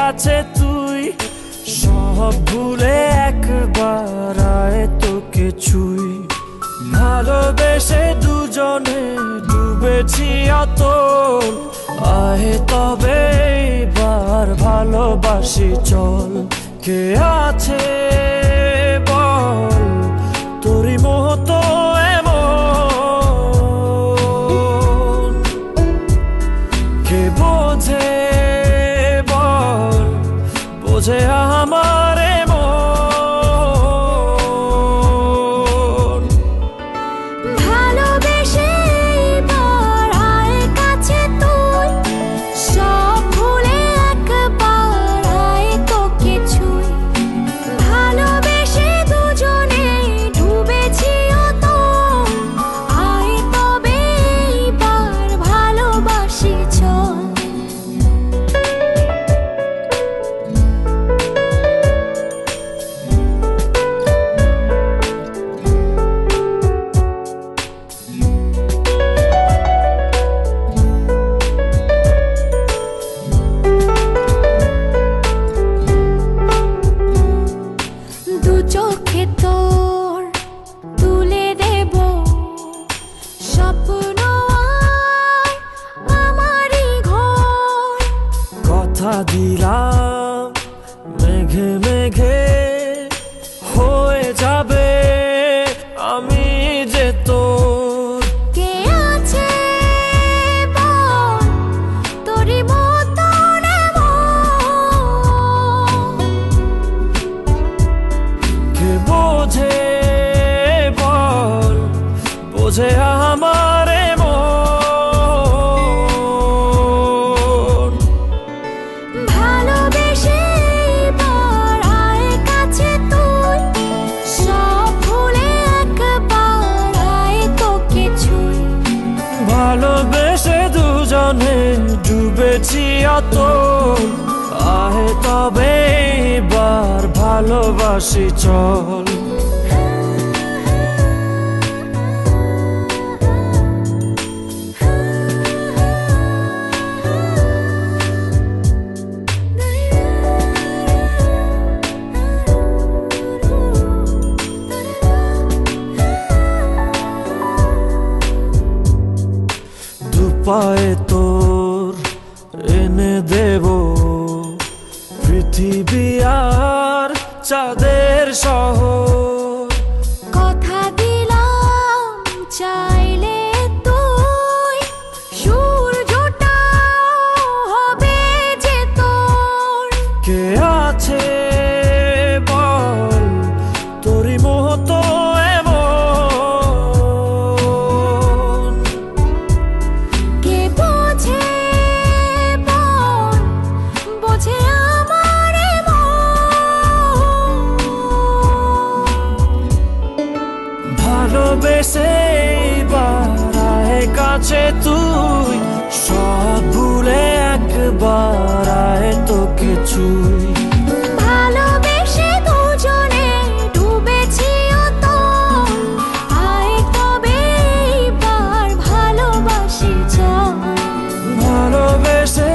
কাছে তুই, সব ভুলে একবার আয় তোকে ছুঁই। ভালোবেসে দুজনে ডুবেছি অতল, আয় তবে এবার ভালোবাসি চল। কে আছে বল তোরই মতো এমন, কে বোঝে বল বোঝে আমার চোখে তোর তুলে দেব স্বপ্ন আমারই ঘর। কথা দিলাম মেঘে মেঘে হয়ে যাবে আমি যে তোর। কে আছে বল তোরই মতো বোঝে বল বোঝে আমার মন। ভালোবেসে এবার আয় কাছে তুই, সব ভুলে একবার আয় তোকে ছুঁই। ভালোবেসে দুজনে ডুবেছি অতল, আয় তবে এবার ভালোবাসি চল। দুপায়ে তোর এনে দেব পৃথিবী আর চাঁদের শহর। কথা দিলাম চাইলে তুই সূর্যটা হবে যে তোর। কে আছে বল তোরই মতো এমন, কে বোঝে বল বোঝে আমার ভালোবেসে এবার আয় কাছে তুই, সব ভুলে একবার আয় তোকে ছুঁই। ভালোবেসে দুজনে ডুবেছি অতল, আয় তবে এবার ভালোবাসি চল। ভালোবেসে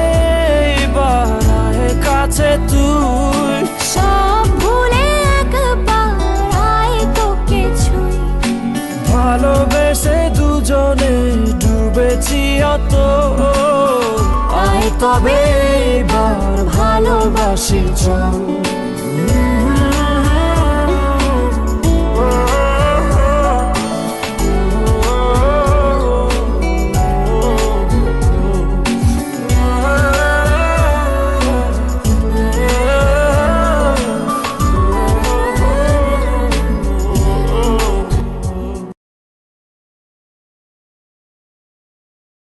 এবার আয় কাছে তুই, সব ভুলে একবার আয় তোকে ছুঁই। ভালোবেসে দুজনে ডুবেছি অতল, আয় তবে এবার ভালোবাসি চল।